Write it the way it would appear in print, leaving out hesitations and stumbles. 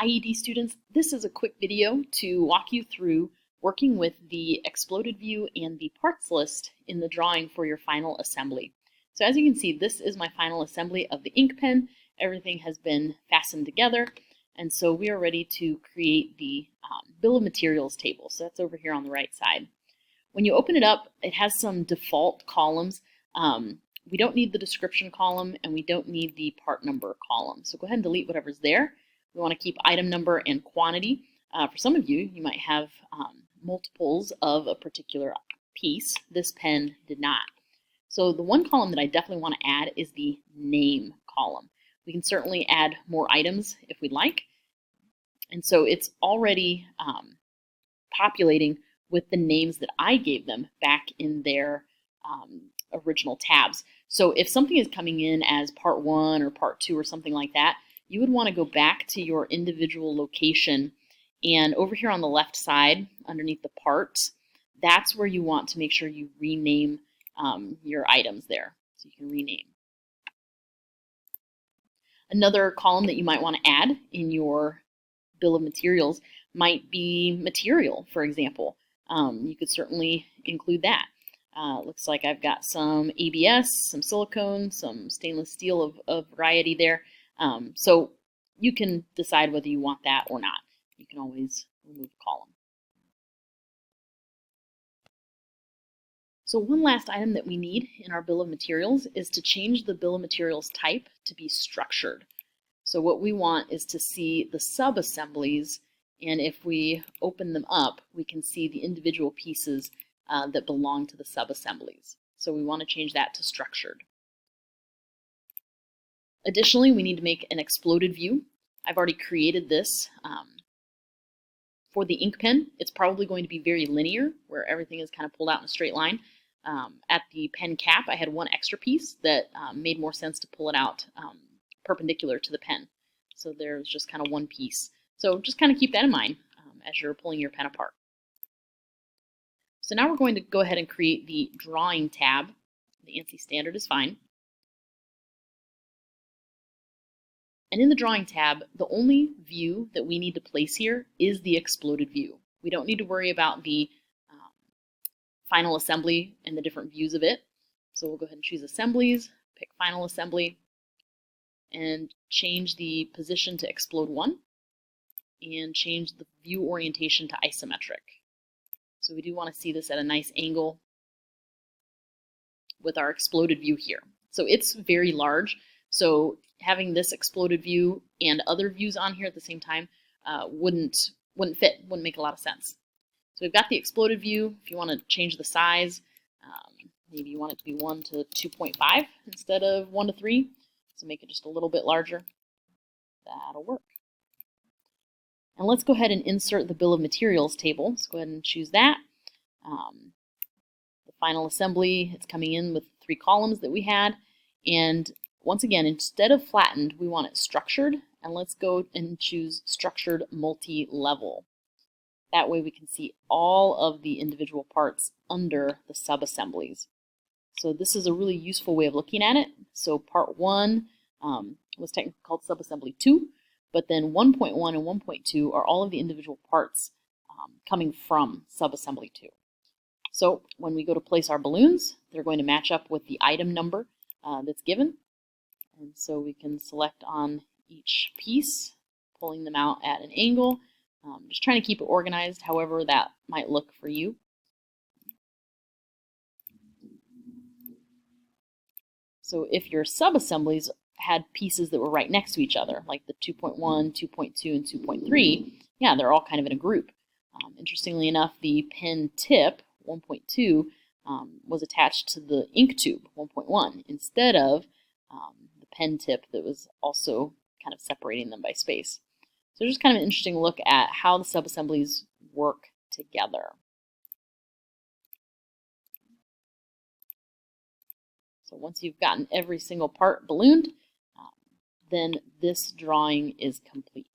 IED students, this is a quick video to walk you through working with the exploded view and the parts list in the drawing for your final assembly. So as you can see, this is my final assembly of the ink pen. Everything has been fastened together, and so we are ready to create the bill of materials table. So that's over here on the right side. When you open it up, it has some default columns. We don't need the description column, and we don't need the part number column. So go ahead and delete whatever's there. We want to keep item number and quantity. For some of you, you might have multiples of a particular piece. This pen did not. So the one column that I definitely want to add is the name column. We can certainly add more items if we'd like. And so it's already populating with the names that I gave them back in their original tabs. So if something is coming in as part 1 or part 2 or something like that, you would want to go back to your individual location, and over here on the left side underneath the parts, that's where you want to make sure you rename your items there. So you can rename. Another column that you might want to add in your bill of materials might be material, for example. You could certainly include that. Looks like I've got some ABS, some silicone, some stainless steel of variety there. So you can decide whether you want that or not. You can always remove a column. So one last item that we need in our bill of materials is to change the bill of materials type to be structured. So what we want is to see the sub-assemblies, and if we open them up, we can see the individual pieces that belong to the sub-assemblies. So we want to change that to structured. Additionally, we need to make an exploded view. I've already created this for the ink pen. It's probably going to be very linear, where everything is kind of pulled out in a straight line. At the pen cap, I had one extra piece that made more sense to pull it out perpendicular to the pen. So there's just kind of one piece. So just kind of keep that in mind as you're pulling your pen apart. So now we're going to go ahead and create the drawing tab. The ANSI standard is fine. And in the drawing tab, the only view that we need to place here is the exploded view. We don't need to worry about the final assembly and the different views of it. So we'll go ahead and choose assemblies, pick final assembly, and change the position to explode 1, and change the view orientation to isometric. So we do want to see this at a nice angle with our exploded view here. So it's very large, so having this exploded view and other views on here at the same time wouldn't fit, wouldn't make a lot of sense. So we've got the exploded view. If you want to change the size, maybe you want it to be 1 to 2.5 instead of 1 to 3, so make it just a little bit larger. That'll work. And let's go ahead and insert the bill of materials table. Let's go ahead and choose that. The final assembly, it's coming in with 3 columns that we had. And once again, instead of flattened, we want it structured. And let's go and choose structured multi-level. That way we can see all of the individual parts under the sub-assemblies. So this is a really useful way of looking at it. So part 1 was technically called sub-assembly 2. But then 1.1 and 1.2 are all of the individual parts coming from subassembly 2. So when we go to place our balloons, they're going to match up with the item number that's given. And so we can select on each piece, pulling them out at an angle. Just trying to keep it organized, however that might look for you. So if your sub-assemblies had pieces that were right next to each other, like the 2.1, 2.2, and 2.3, yeah, they're all kind of in a group. Interestingly enough, the pen tip, 1.2, was attached to the ink tube, 1.1, instead of the pen tip that was also kind of separating them by space. So just kind of an interesting look at how the sub-assemblies work together. So once you've gotten every single part ballooned, then this drawing is complete.